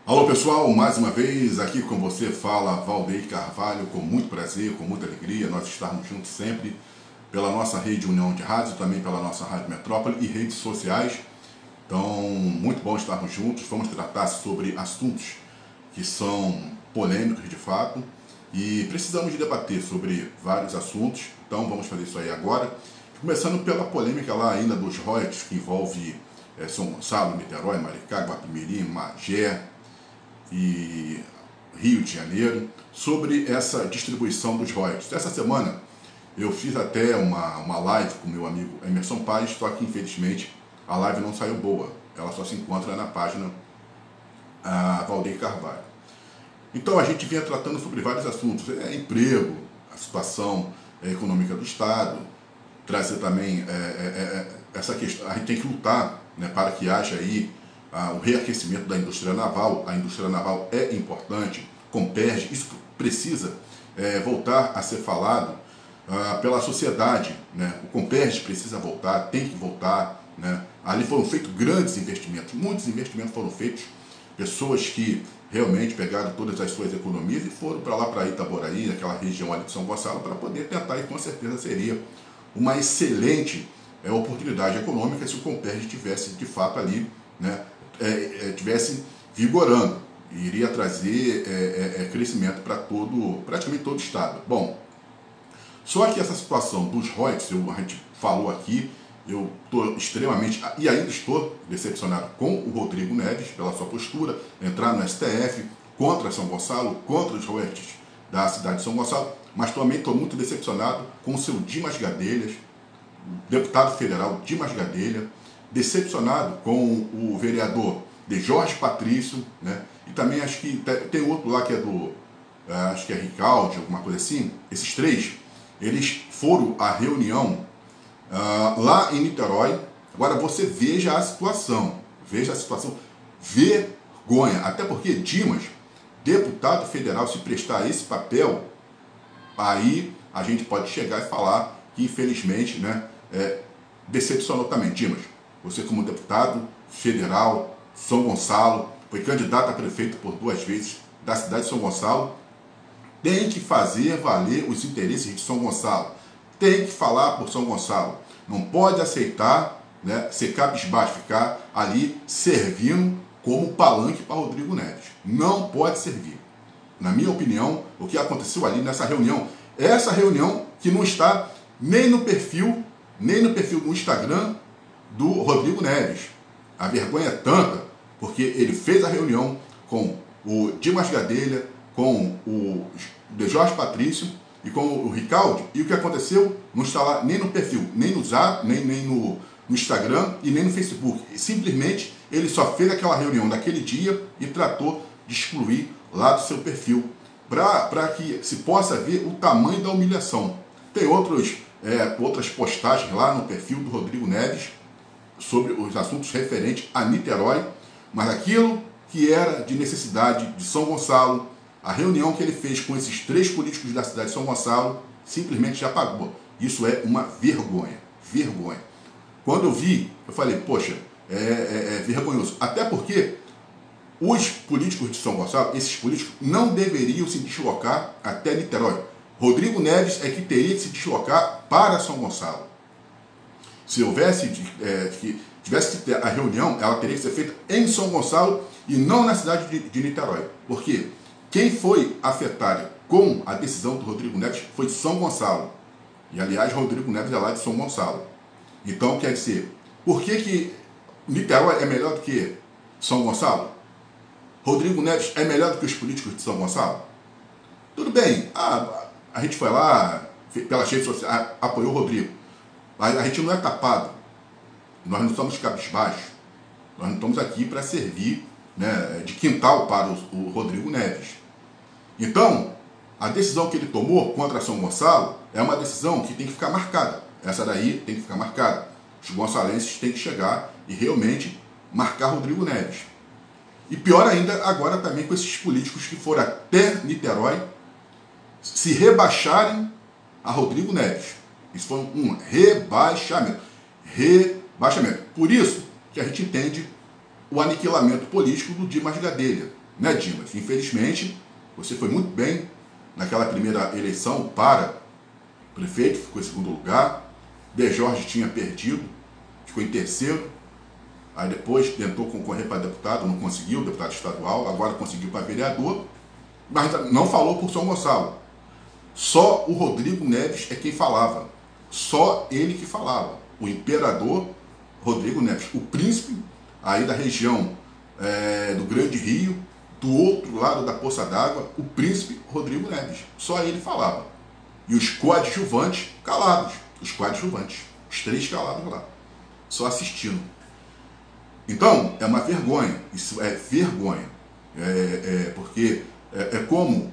Alô pessoal, mais uma vez aqui com você fala Valdeir Carvalho, com muito prazer, com muita alegria, nós estarmos juntos sempre pela nossa rede União de Rádio, também pela nossa Rádio Metrópole e redes sociais. Então, muito bom estarmos juntos, vamos tratar sobre assuntos que são polêmicos de fato e precisamos de debater sobre vários assuntos, então vamos fazer isso aí agora. Começando pela polêmica lá ainda dos royalties que envolve São Gonçalo, Niterói, Maricá, Guapimirim, Magé e Rio de Janeiro, sobre essa distribuição dos royalties. Essa semana eu fiz até uma live com meu amigo Emerson Paes, só que infelizmente a live não saiu boa, ela só se encontra na página Valdeir Carvalho. Então a gente vinha tratando sobre vários assuntos, emprego, a situação econômica do Estado, trazer também essa questão, a gente tem que lutar, né, para que haja aí o reaquecimento da indústria naval. A indústria naval é importante, converge, isso precisa voltar a ser falado pela sociedade, né? O Comperj precisa voltar, tem que voltar, né? Ali foram feitos grandes investimentos, muitos investimentos foram feitos, pessoas que realmente pegaram todas as suas economias e foram para lá, para Itaboraí, aquela região ali de São Gonçalo, para poder tentar, e com certeza seria uma excelente oportunidade econômica se o Comperj tivesse de fato ali, né, tivesse vigorando, e iria trazer crescimento para praticamente todo o Estado. Bom, só que essa situação dos royalties, a gente falou aqui, eu estou extremamente, e ainda estou decepcionado com o Rodrigo Neves, pela sua postura, entrar no STF contra São Gonçalo, contra os royalties da cidade de São Gonçalo, mas também estou muito decepcionado com o seu Dimas Gadelhas, deputado federal Dimas Gadelha, decepcionado com o vereador de Jorge Patrício, né? E também acho que tem outro lá que é do, acho que é Ricaldi, alguma coisa assim. Esses três, eles foram à reunião lá em Niterói. Agora você veja a situação, vergonha, até porque Dimas, deputado federal, se prestar esse papel, aí a gente pode chegar e falar que infelizmente, né, decepcionou também. Dimas, você como deputado federal, São Gonçalo, foi candidato a prefeito por 2 vezes da cidade de São Gonçalo, tem que fazer valer os interesses de São Gonçalo, tem que falar por São Gonçalo, não pode aceitar, né, ser cabisbaixo, ficar ali servindo como palanque para Rodrigo Neves. Não pode servir. Na minha opinião, o que aconteceu ali nessa reunião, essa reunião que não está nem no perfil do Instagram do Rodrigo Neves. A vergonha é tanta, porque ele fez a reunião com o Dimas Gadelha, com o de Jorge Patrício e com o Ricaldi, e o que aconteceu não está lá nem no perfil, nem no Zap, nem no Instagram e nem no Facebook. Simplesmente ele só fez aquela reunião naquele dia e tratou de excluir lá do seu perfil, para que se possa ver o tamanho da humilhação. Tem outras postagens lá no perfil do Rodrigo Neves sobre os assuntos referentes a Niterói, mas aquilo que era de necessidade de São Gonçalo, a reunião que ele fez com esses 3 políticos da cidade de São Gonçalo, simplesmente já apagou. Isso é uma vergonha, vergonha. Quando eu vi, eu falei, poxa, é vergonhoso. Até porque os políticos de São Gonçalo, esses políticos, não deveriam se deslocar até Niterói. Rodrigo Neves é que teria que se deslocar para São Gonçalo. Se houvesse, tivesse que ter a reunião, ela teria que ser feita em São Gonçalo e não na cidade de Niterói. Por quê? Quem foi afetado com a decisão do Rodrigo Neves foi São Gonçalo. E, aliás, Rodrigo Neves é lá de São Gonçalo. Então, quer dizer, por que Niterói é melhor do que São Gonçalo? Rodrigo Neves é melhor do que os políticos de São Gonçalo? Tudo bem, a gente foi lá, pelas redes sociais, apoiou o Rodrigo. A gente não é tapado, nós não somos cabisbaixos, nós não estamos aqui para servir, né, de quintal para o Rodrigo Neves. Então, a decisão que ele tomou contra São Gonçalo é uma decisão que tem que ficar marcada. Essa daí tem que ficar marcada. Os gonçalenses têm que chegar e realmente marcar Rodrigo Neves. E pior ainda agora também com esses políticos que foram até Niterói se rebaixarem a Rodrigo Neves. Isso foi um rebaixamento. Por isso que a gente entende o aniquilamento político do Dimas Gadelha. né, Dimas? Infelizmente, você foi muito bem naquela primeira eleição para prefeito, ficou em segundo lugar. De Jorge tinha perdido, ficou em terceiro. Aí depois tentou concorrer para deputado, não conseguiu, deputado estadual, agora conseguiu para vereador, mas não falou por São Gonçalo. Só o Rodrigo Neves é quem falava. Só ele que falava. O imperador Rodrigo Neves, o príncipe aí da região do Grande Rio, do outro lado da Poça d'Água, o príncipe Rodrigo Neves. Só ele falava. E os coadjuvantes calados. Os coadjuvantes. Os três calados lá. Só assistindo. Então, é uma vergonha. Isso é vergonha. Porque é como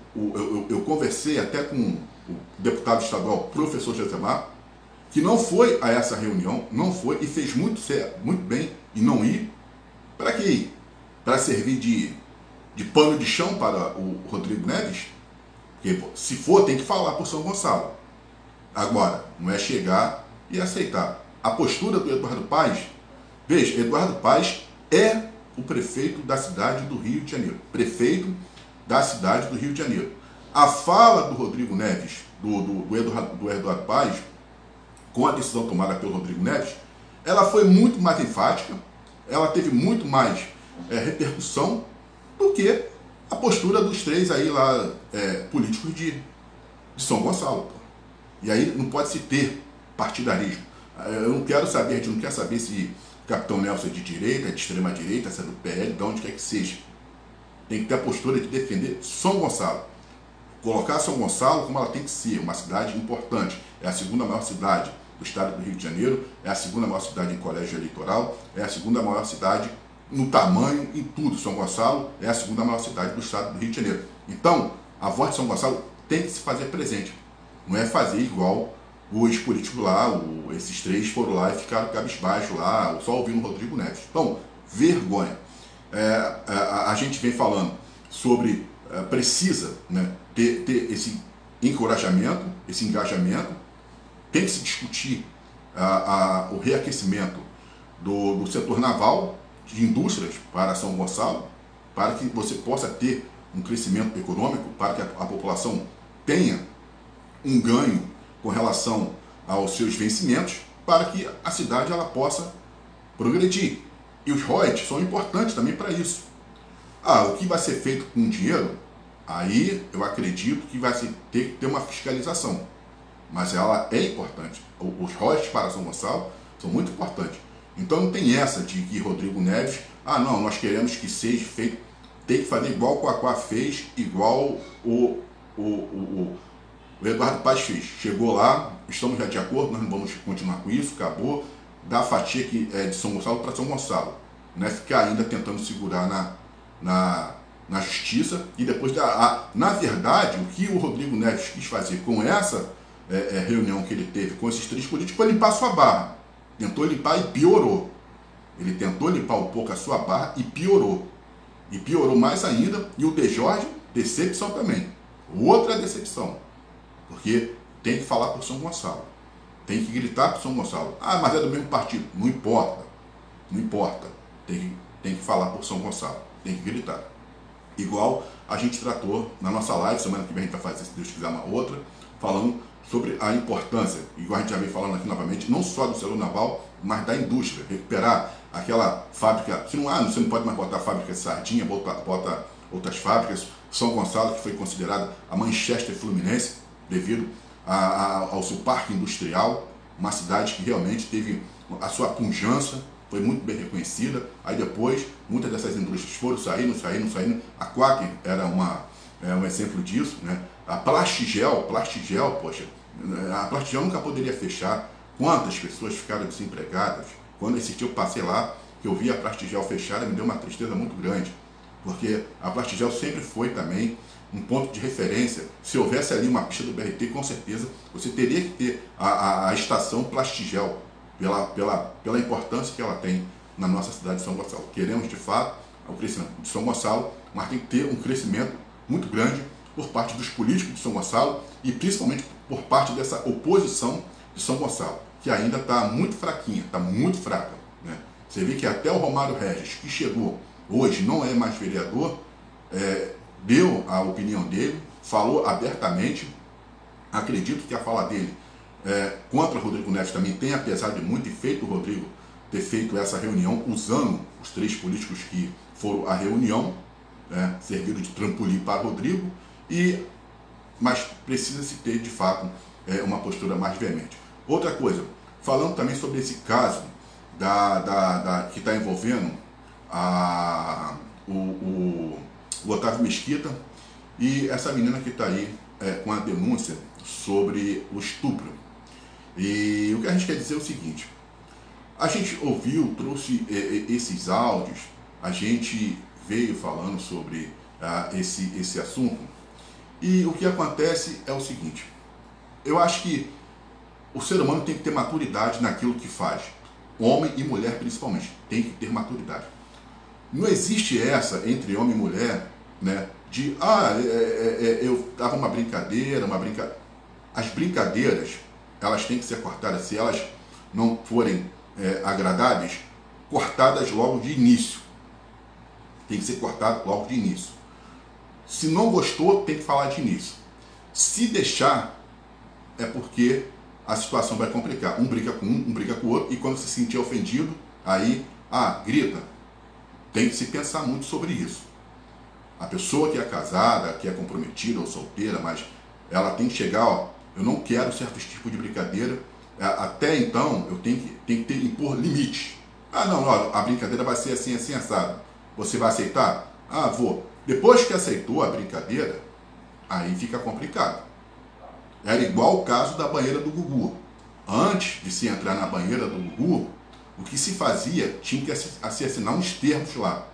eu conversei até com o deputado estadual, professor Josemar, que não foi a essa reunião, não foi, e fez muito bem em não ir. Para quê ir? Para servir de pano de chão para o Rodrigo Neves? Porque, se for, tem que falar por São Gonçalo. Agora, não é chegar e aceitar. A postura do Eduardo Paes, veja, Eduardo Paes é o prefeito da cidade do Rio de Janeiro. Prefeito da cidade do Rio de Janeiro. A fala do Rodrigo Neves, do Eduardo Paes, com a decisão tomada pelo Rodrigo Neves, ela foi muito mais enfática, ela teve muito mais repercussão do que a postura dos três aí lá, políticos de São Gonçalo. Pô. E aí não pode se ter partidarismo. Eu não quero saber, a gente não quer saber se o Capitão Nelson é de direita, é de extrema direita, se é do PL, de onde quer que seja. Tem que ter a postura de defender São Gonçalo. Colocar São Gonçalo como ela tem que ser, uma cidade importante. É a segunda maior cidade do estado do Rio de Janeiro, é a segunda maior cidade em colégio eleitoral, é a segunda maior cidade no tamanho, em tudo. São Gonçalo é a segunda maior cidade do estado do Rio de Janeiro. Então, a voz de São Gonçalo tem que se fazer presente. Não é fazer igual os políticos lá, esses três foram lá e ficaram cabisbaixo lá, só ouvindo o Rodrigo Neves. Então, vergonha. A gente vem falando sobre precisa, né, ter esse encorajamento, esse engajamento. Tem que se discutir o reaquecimento do setor naval, de indústrias para São Gonçalo, para que você possa ter um crescimento econômico, para que a população tenha um ganho com relação aos seus vencimentos, para que a cidade ela possa progredir. E os royalties são importantes também para isso. O que vai ser feito com o dinheiro, aí eu acredito que vai ter que ter uma fiscalização. Mas ela é importante. Os royalties para São Gonçalo são muito importantes. Então não tem essa de que Rodrigo Neves, não, nós queremos que seja feito, tem que fazer igual o Quaquá fez, igual o Eduardo Paes fez. Chegou lá, estamos já de acordo, nós não vamos continuar com isso, acabou, dá a fatia que é de São Gonçalo para São Gonçalo. Não é ficar ainda tentando segurar na justiça e depois, na verdade, o que o Rodrigo Neves quis fazer com essa reunião que ele teve com esses três políticos foi limpar sua barra. Tentou limpar e piorou. Ele tentou limpar um pouco a sua barra e piorou. E piorou mais ainda. E o De Jorge, decepção também. Outra decepção. Porque tem que falar por São Gonçalo. Tem que gritar por São Gonçalo. Mas é do mesmo partido. Não importa. Não importa. Tem que falar por São Gonçalo. Tem que gritar. Igual a gente tratou na nossa live, semana que vem a gente vai fazer, se Deus quiser, uma outra, falando sobre a importância, igual a gente já vem falando aqui novamente, não só do setor naval, mas da indústria. Recuperar aquela fábrica, você não pode mais botar fábrica de sardinha, bota outras fábricas. São Gonçalo, que foi considerada a Manchester Fluminense, devido ao seu parque industrial, uma cidade que realmente teve a sua pujança, foi muito bem reconhecida. Aí depois, muitas dessas indústrias foram saindo. A Quaker era um exemplo disso, né? A Plastigel, poxa, a Plastigel nunca poderia fechar. Quantas pessoas ficaram desempregadas? Quando esse dia eu passei lá, que eu vi a Plastigel fechada, me deu uma tristeza muito grande, porque a Plastigel sempre foi também um ponto de referência. Se houvesse ali uma pista do BRT, com certeza você teria que ter a estação Plastigel, pela importância que ela tem na nossa cidade de São Gonçalo. Queremos, de fato, o crescimento de São Gonçalo, mas tem que ter um crescimento muito grande por parte dos políticos de São Gonçalo e principalmente por parte dessa oposição de São Gonçalo, que ainda está muito fraquinha, está muito fraca, né? Você vê que até o Romário Regis, que chegou hoje, não é mais vereador, deu a opinião dele, falou abertamente. Acredito que a fala dele contra Rodrigo Neves também tem, apesar de muito feito o Rodrigo ter feito essa reunião usando os 3 políticos que foram à reunião, serviram de trampolim para Rodrigo, mas precisa se ter de fato uma postura mais veemente. Outra coisa, falando também sobre esse caso que está envolvendo o Otávio Mesquita e essa menina que está aí com a denúncia sobre o estupro. E o que a gente quer dizer é o seguinte: a gente ouviu, trouxe esses áudios, a gente veio falando sobre esse assunto, e o que acontece é o seguinte: eu acho que o ser humano tem que ter maturidade naquilo que faz, homem e mulher principalmente, tem que ter maturidade. Não existe essa entre homem e mulher, né, de eu dava uma brincadeira. As brincadeiras, elas têm que ser cortadas, se elas não forem agradáveis, cortadas logo de início. Tem que ser cortado logo de início. Se não gostou, tem que falar de início. Se deixar, é porque a situação vai complicar. Um briga com um briga com o outro, e quando se sentir ofendido, aí, grita. Tem que se pensar muito sobre isso. A pessoa que é casada, que é comprometida ou solteira, mas ela tem que chegar, eu não quero certos tipos de brincadeira, até então eu tenho que impor limites. Não, a brincadeira vai ser assim, assim, assado. Você vai aceitar? Vou. Depois que aceitou a brincadeira, aí fica complicado. Era igual o caso da banheira do Gugu. Antes de se entrar na banheira do Gugu, o que se fazia, tinha que se assinar uns termos lá.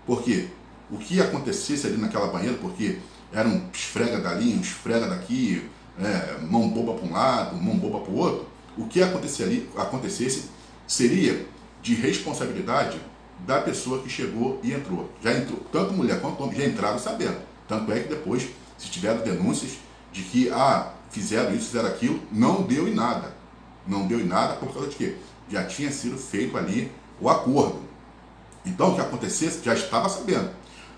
Por quê? O que acontecesse ali naquela banheira, porque era um esfrega dali, um esfrega daqui, mão boba para um lado, mão boba para o outro, o que acontecesse seria de responsabilidade da pessoa que chegou e entrou. Já entrou, tanto mulher quanto homem já entraram sabendo. Tanto é que depois, se tiveram denúncias de que fizeram isso, fizeram aquilo, não deu em nada. Não deu em nada por causa de quê? Já tinha sido feito ali o acordo. Então, o que acontecesse, já estava sabendo.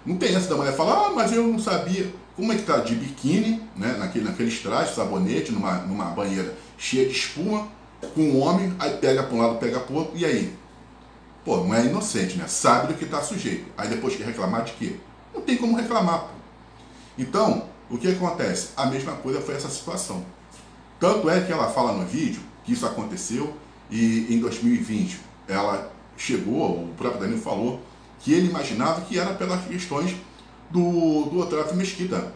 Não tem essa da mulher falar, mas eu não sabia. Como é que tá? De biquíni, né? Naqueles trajes, sabonete, numa banheira cheia de espuma, com um homem, aí pega para um lado, pega para o outro, e aí? Pô, não é inocente, né? Sabe do que está sujeito. Aí depois quer reclamar de quê? Não tem como reclamar, pô. Então, o que acontece? A mesma coisa foi essa situação. Tanto é que ela fala no vídeo que isso aconteceu, e em 2020 ela chegou, o próprio Danilo falou, que ele imaginava que era pelas questões do Otávio Mesquita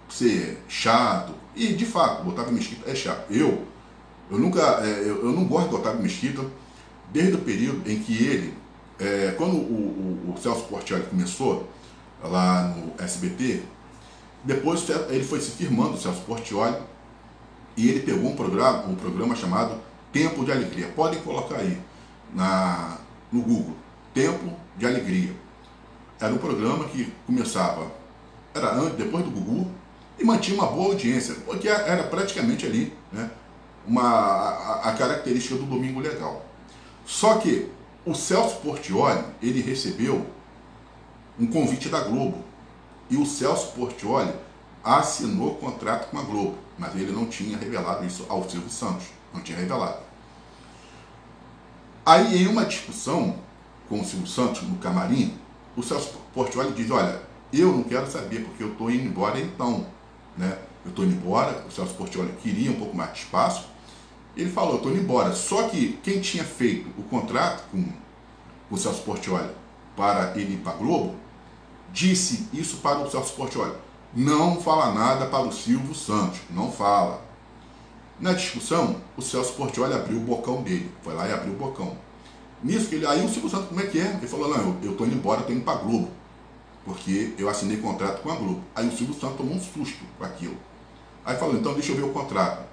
ser chato, e de fato, o Otávio Mesquita é chato. Eu não gosto do Otávio Mesquita desde o período em que ele, quando o Celso Portiolli começou lá no SBT, depois ele foi se firmando, o Celso Portiolli, e ele pegou um programa chamado Tempo de Alegria. Podem colocar aí no Google, Tempo de Alegria. Era um programa que começava, depois do Gugu, e mantinha uma boa audiência, porque era praticamente ali, né, a característica do Domingo Legal. Só que o Celso Portiolli, ele recebeu um convite da Globo, e o Celso Portiolli assinou contrato com a Globo, mas ele não tinha revelado isso ao Silvio Santos, não tinha revelado. Aí, em uma discussão com o Silvio Santos no camarim, o Celso Portiolli diz, olha, eu não quero saber, porque eu estou indo embora então, né? Eu estou indo embora, o Celso Portiolli queria um pouco mais de espaço, ele falou, eu estou indo embora. Só que quem tinha feito o contrato com o Celso Portiolli para ele ir para a Globo, disse isso para o Celso Portiolli, não fala nada para o Silvio Santos, não fala. Na discussão, o Celso Portiolli abriu o bocão dele, foi lá e abriu o bocão. Nisso, aí o Silvio Santos, como é que é? Ele falou, não, eu estou indo embora, estou indo para a Globo, porque eu assinei contrato com a Globo. Aí o Silvio Santos tomou um susto com aquilo. Aí falou, então deixa eu ver o contrato.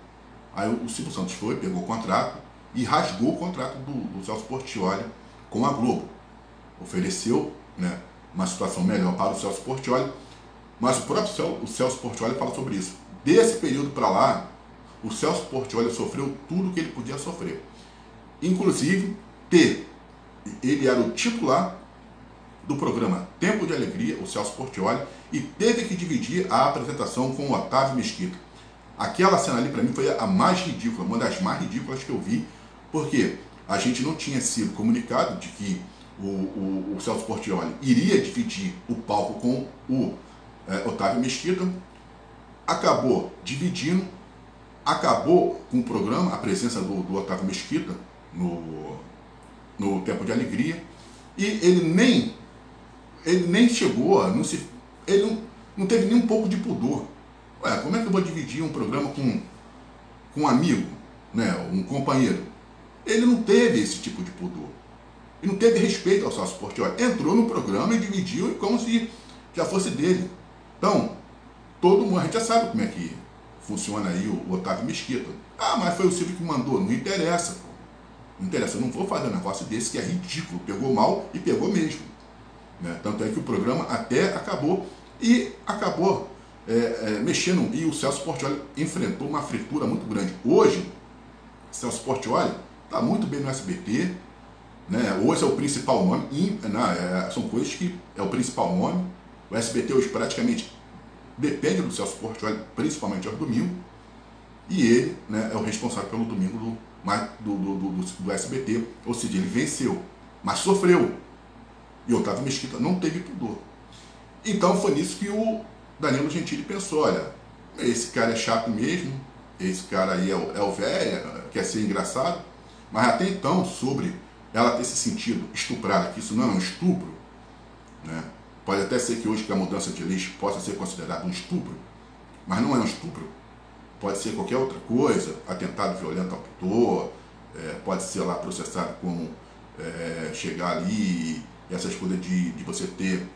Aí o Silvio Santos foi, pegou o contrato e rasgou o contrato do Celso Portiolli com a Globo. Ofereceu, né, uma situação melhor para o Celso Portiolli, mas o próprio Celso Portiolli fala sobre isso. Desse período para lá, o Celso Portiolli sofreu tudo o que ele podia sofrer. Inclusive, ele era o titular do programa Tempo de Alegria, o Celso Portiolli, e teve que dividir a apresentação com o Otávio Mesquita. Aquela cena ali, para mim, foi a mais ridícula, uma das mais ridículas que eu vi, porque a gente não tinha sido comunicado de que o Celso Portiolli iria dividir o palco com o Otávio Mesquita, acabou dividindo, acabou com o programa, a presença do Otávio Mesquita no Tempo de Alegria, e ele nem chegou, ele não teve nem um pouco de pudor. Ué, como é que eu vou dividir um programa com um amigo, né, um companheiro? Ele não teve esse tipo de pudor. Ele não teve respeito ao Celso Portiolli. Entrou no programa e dividiu como se já fosse dele. Então, todo mundo, a gente já sabe como é que funciona aí o Otávio Mesquita. Ah, mas foi o Silvio que mandou. Não interessa, pô. Não interessa, eu não vou fazer um negócio desse que é ridículo. Pegou mal e pegou mesmo. Né? Tanto é que o programa até acabou e acabou mexendo. E o Celso Portiolli enfrentou uma fritura muito grande. Hoje, o Celso Portiolli está muito bem no SBT. Né? Hoje é o principal nome. São coisas que é o principal nome. O SBT hoje praticamente depende do Celso Portiolli, principalmente aos domingos. E ele, né, é o responsável pelo domingo do SBT. Ou seja, ele venceu, mas sofreu. E o Otávio Mesquita não teve pudor. Então foi nisso que o Danilo Gentili pensou: olha, esse cara é chato mesmo, esse cara aí é o velho, quer ser engraçado. Mas até então, sobre ela ter se sentido estuprada, que isso não é um estupro, né? Pode até ser que hoje que a mudança de leis possa ser considerado um estupro, mas não é um estupro. Pode ser qualquer outra coisa, atentado violento ao tutor, pode ser lá processado como chegar ali, essas coisas de você ter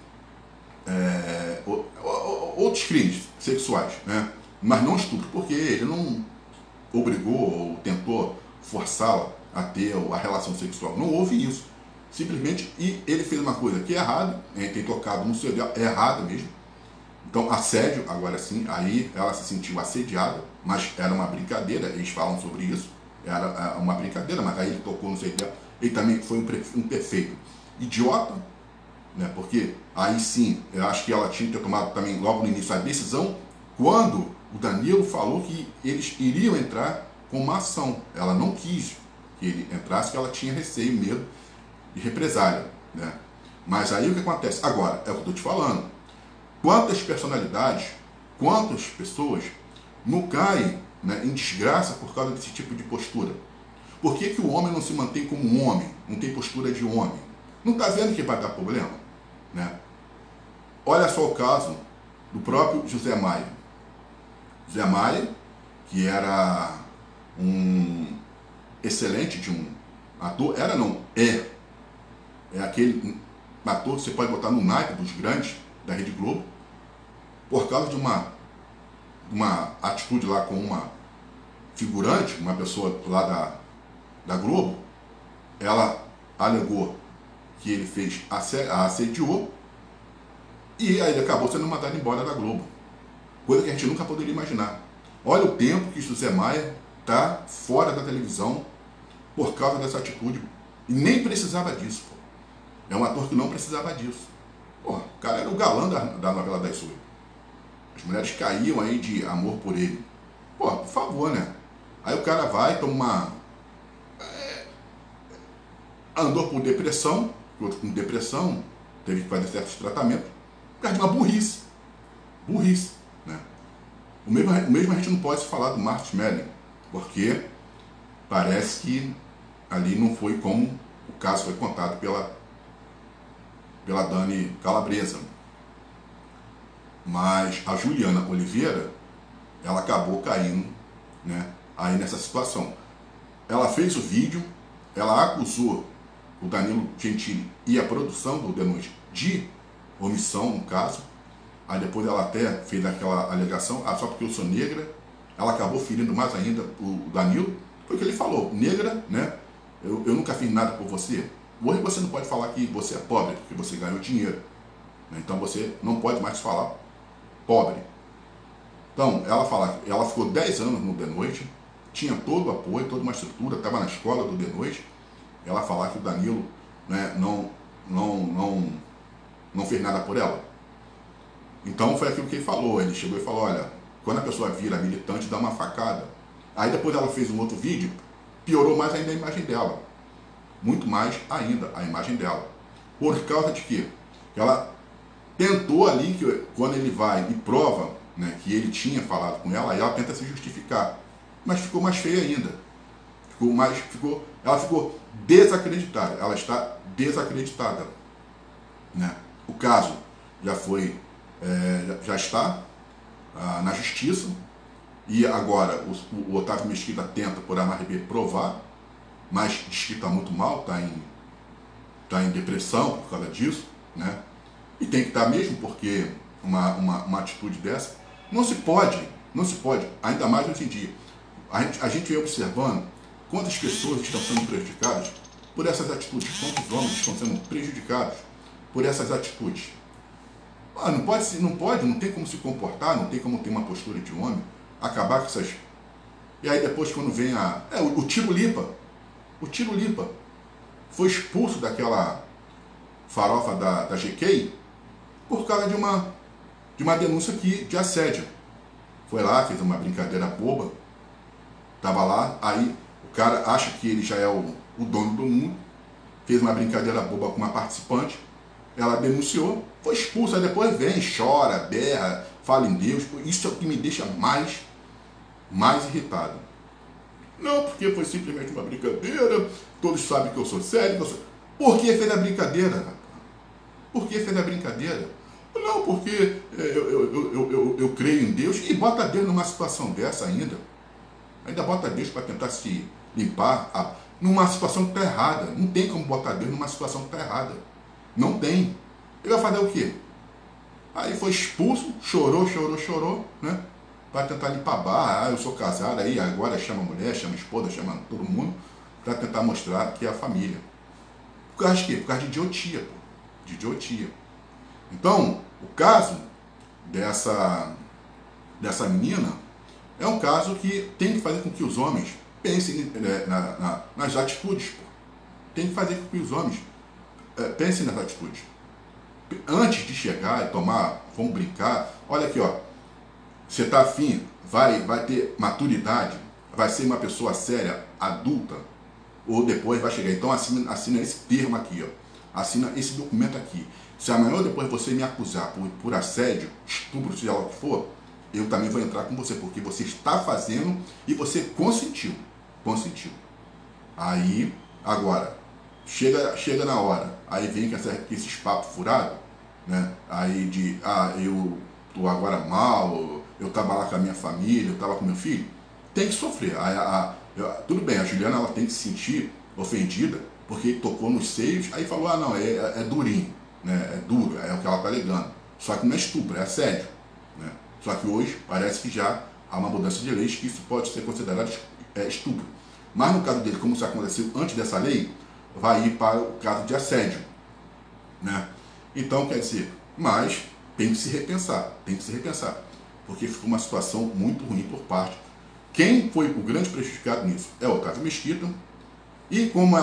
outros crimes sexuais, né? Mas não estupro, porque ele não obrigou ou tentou forçá-la a ter a relação sexual. Não houve isso. Simplesmente, e ele fez uma coisa que é errada, tem tocado no seu ideal, é errado mesmo. Então, assédio, agora sim, aí ela se sentiu assediada, mas era uma brincadeira, eles falam sobre isso, era uma brincadeira, mas aí ele tocou no seu ideal. Ele também foi um perfeito idiota, né? Porque aí sim, eu acho que ela tinha que ter tomado também logo no início a decisão, quando o Danilo falou que eles iriam entrar com uma ação. Ela não quis que ele entrasse, porque ela tinha receio, medo de represália, né? Mas aí o que acontece? Agora, é o que eu estou te falando. Quantas personalidades, quantas pessoas não caem, né, em desgraça por causa desse tipo de postura? Por que o homem não se mantém como um homem? Não tem postura de homem? Não está vendo que vai dar problema? Né? Olha só o caso do próprio José Maia. José Maia, que era um excelente de um ator, é aquele ator que você pode botar no naipe dos grandes da Rede Globo, por causa de uma atitude lá com uma figurante, uma pessoa lá da Globo. Ela alegou que ele a assediou, e aí ele acabou sendo mandado embora da Globo. Coisa que a gente nunca poderia imaginar. Olha o tempo que José Maia está fora da televisão por causa dessa atitude. E nem precisava disso, pô. É um ator que não precisava disso. Pô, o cara era o galã da novela das 8. As mulheres caíam aí de amor por ele. Pô, por favor, né? Aí o cara vai, toma andou por depressão, outro com depressão, teve que fazer certos tratamentos, por causa de uma burrice. Burrice, né? O mesmo a gente não pode falar do Marcos Melling, porque parece que ali não foi como o caso foi contado pela Dani Calabresa. Mas a Juliana Oliveira, ela acabou caindo, né, aí nessa situação. Ela fez o vídeo, ela acusou o Danilo Gentili e a produção do The Noite de omissão, no caso. Aí depois ela até fez aquela alegação, só porque eu sou negra. Ela acabou ferindo mais ainda o Danilo. Foi o que ele falou: negra, né? Eu nunca fiz nada por você. Hoje você não pode falar que você é pobre, porque você ganhou dinheiro. Então você não pode mais falar pobre. Então, ela ficou 10 anos no The Noite, tinha todo o apoio, toda uma estrutura, estava na escola do The Noite. Ela falar que o Danilo, né, não não fez nada por ela. Então foi aquilo que ele falou. Ele chegou e falou, olha, quando a pessoa vira militante, dá uma facada. Aí depois ela fez um outro vídeo, piorou mais ainda a imagem dela. Muito mais ainda a imagem dela. Por causa de quê? Ela tentou ali, que quando ele vai e prova, né, que ele tinha falado com ela, aí ela tenta se justificar. Mas ficou mais feia ainda. Ela ficou desacreditada. Ela está desacreditada. Né? O caso já está na justiça. E agora o Otávio Mesquita tenta, por A mais B, provar, mas diz que está muito mal, está em depressão por causa disso, né? E tem que estar mesmo, porque uma atitude dessa não se pode, ainda mais hoje em dia. A gente vem observando quantas pessoas estão sendo prejudicadas por essas atitudes, quantos homens estão sendo prejudicados por essas atitudes. Não tem como se comportar, não tem como ter uma postura de homem, acabar com essas... E aí depois quando vem o Tiro Lipa foi expulso daquela farofa da GK por causa de uma denúncia de assédio. Foi lá, fez uma brincadeira boba, estava lá, aí o cara acha que ele já é o dono do mundo, fez uma brincadeira boba com uma participante, ela denunciou, foi expulsa, aí depois vem, chora, berra, fala em Deus. Isso é o que me deixa mais irritado. Não, porque foi simplesmente uma brincadeira, todos sabem que eu sou sério, Por que fez a brincadeira, rapaz? Por que fez a brincadeira? Não, porque eu creio em Deus, e bota Deus numa situação dessa ainda. Ainda bota Deus para tentar se limpar numa situação que está errada. Não tem como botar Deus numa situação que está errada. Não tem. Ele vai fazer o quê? Aí foi expulso, chorou, né? Para tentar limpar a barra. Eu sou casado, aí agora chama a mulher, chama a esposa, chama todo mundo, para tentar mostrar que é a família. Por causa de quê? Por causa de idiotia, pô. De idiotia. Então, o caso dessa menina é um caso que tem que fazer com que os homens pensem nas atitudes, pô. Tem que fazer com que os homens pensem nas atitudes. Antes de chegar e tomar, vamos brincar, olha aqui, ó. Você está afim, vai ter maturidade, vai ser uma pessoa séria, adulta, ou depois vai chegar. Então assina esse termo aqui, ó. Assina esse documento aqui. Se amanhã ou depois você me acusar por assédio, estupro, seja lá o que for, eu também vou entrar com você, porque você está fazendo e você consentiu. Aí, agora, chega na hora, aí vem com esses papos furados, né? Aí eu tô agora mal, eu estava lá com a minha família, eu estava com meu filho. Tem que sofrer. Tudo bem, a Juliana ela tem que se sentir ofendida, porque ele tocou nos seios, aí falou, não, é durinho, né? É duro, é o que ela está alegando. Só que não é estupro, é assédio, né? Só que hoje parece que já há uma mudança de leis que isso pode ser considerado estupro. Mas no caso dele, como isso aconteceu antes dessa lei, vai ir para o caso de assédio, né? Então, quer dizer, mas tem que se repensar, porque ficou uma situação muito ruim por parte. Quem foi o grande prejudicado nisso é o Otávio Mesquita, e como a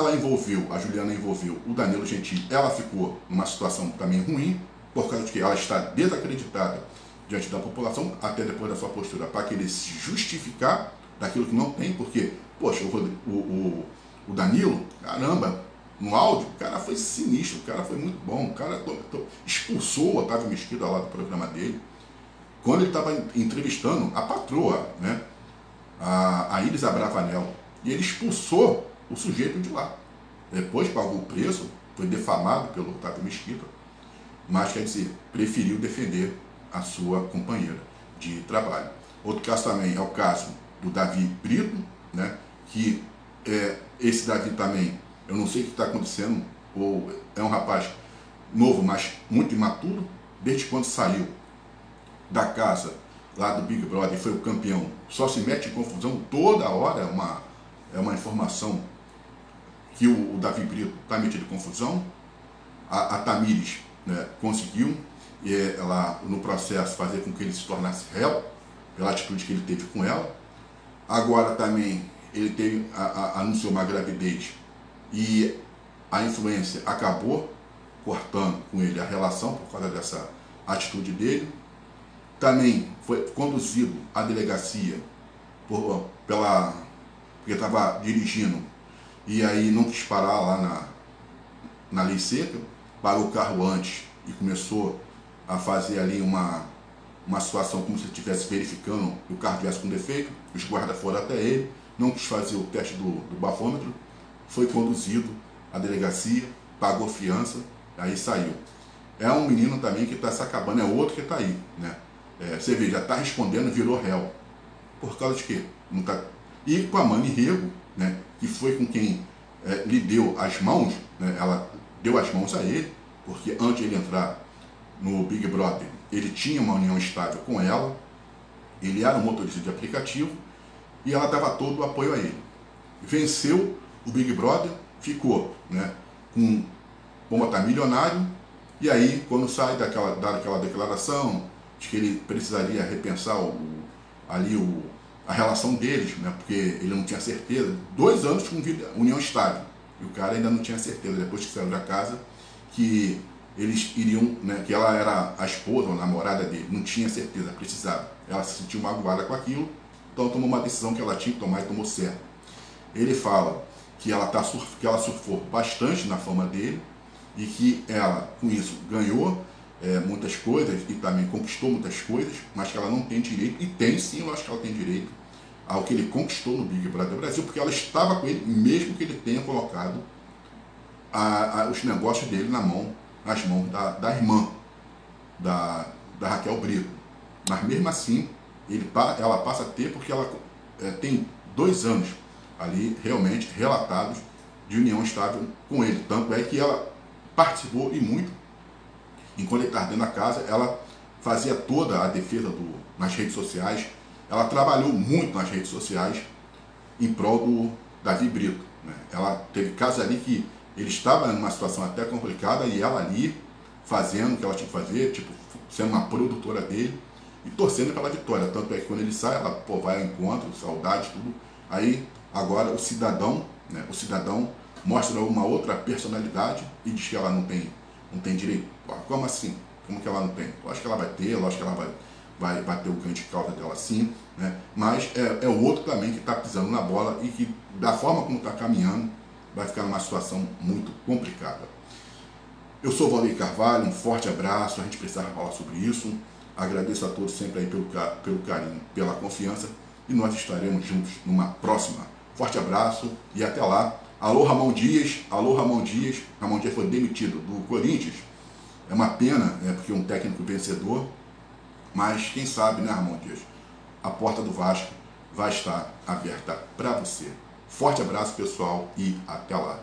Juliana envolveu o Danilo Gentili, ela ficou numa situação também ruim, por causa de que ela está desacreditada diante da população, até depois da sua postura, para querer se justificar daquilo que não tem, porque, poxa, o Danilo, caramba, no áudio, o cara foi sinistro, o cara foi muito bom, o cara expulsou o Otávio Mesquita lá do programa dele, quando ele estava entrevistando a patroa, né, a Iris Abravanel, e ele expulsou o sujeito de lá. Depois pagou o preço, foi defamado pelo Otávio Mesquita, mas, quer dizer, preferiu defender a sua companheira de trabalho. Outro caso também é o caso do Davi Brito, né, que esse Davi também, eu não sei o que está acontecendo, ou é um rapaz novo, mas muito imaturo, desde quando saiu da casa lá do Big Brother, foi o campeão, só se mete em confusão toda hora, é uma informação que o Davi Brito está metido em confusão. A Tamires, né, conseguiu, ela, no processo, fazer com que ele se tornasse réu, pela atitude que ele teve com ela. Agora também ele anunciou uma gravidez e a influência acabou, cortando com ele a relação por causa dessa atitude dele. Também foi conduzido à delegacia porque estava dirigindo e aí não quis parar lá na lei seca, parou o carro antes e começou a fazer ali uma situação como se ele estivesse verificando que o carro tivesse com defeito. Os guardas foram até ele, não quis fazer o teste do bafômetro, foi conduzido à delegacia, pagou fiança, aí saiu. É um menino também que está se acabando, é outro que está aí, né? Você vê, já está respondendo, virou réu. Por causa de quê? Não tá... E com a Mani Rego, né, que foi com quem lhe deu as mãos, né, ela deu as mãos a ele, porque antes de ele entrar no Big Brother, ele tinha uma união estável com ela, ele era um motorista de aplicativo e ela dava todo o apoio a ele. Venceu o Big Brother, ficou, né, com, vamos botar, milionário, e aí quando sai daquela declaração de que ele precisaria repensar a relação deles, né, porque ele não tinha certeza, 2 anos com união estável, e o cara ainda não tinha certeza, depois que saiu da casa, que eles iriam, né, que ela era a esposa ou a namorada dele, não tinha certeza, precisava. Ela se sentiu magoada com aquilo, então tomou uma decisão que ela tinha que tomar e tomou certo. Ele fala que ela surfou bastante na fama dele e que ela, com isso, ganhou muitas coisas e também conquistou muitas coisas, mas que ela não tem direito, e tem sim, eu acho que ela tem direito, ao que ele conquistou no Big Brother Brasil, porque ela estava com ele, mesmo que ele tenha colocado os negócios dele nas mãos da irmã, da Raquel Brito. Mas mesmo assim, ela passa a ter, porque ela tem 2 anos ali realmente relatados de união estável com ele. Tanto é que ela participou e muito, enquanto ele estava dentro da casa, ela fazia toda a defesa nas redes sociais, ela trabalhou muito nas redes sociais em prol do Davi Brito, né? Ela teve casos ali que ele estava numa situação até complicada e ela ali fazendo o que ela tinha que fazer, tipo, sendo uma produtora dele e torcendo pela vitória. Tanto é que quando ele sai, ela vai ao encontro, saudade, tudo. Aí, agora, o cidadão, né, mostra uma outra personalidade e diz que ela não tem direito. Como assim? Como que ela não tem? Eu acho que ela vai ter, eu acho que ela vai bater o ganho de causa dela sim, né? Mas é o outro também que está pisando na bola e que, da forma como está caminhando, vai ficar numa situação muito complicada. Eu sou o Valdir Carvalho, um forte abraço, a gente precisava falar sobre isso. Agradeço a todos sempre aí pelo carinho, pela confiança, e nós estaremos juntos numa próxima. Forte abraço e até lá. Alô Ramon Dias, Ramon Dias foi demitido do Corinthians. É uma pena, né, porque é um técnico vencedor, mas quem sabe, né, Ramon Dias, a porta do Vasco vai estar aberta para você. Forte abraço, pessoal, e até lá.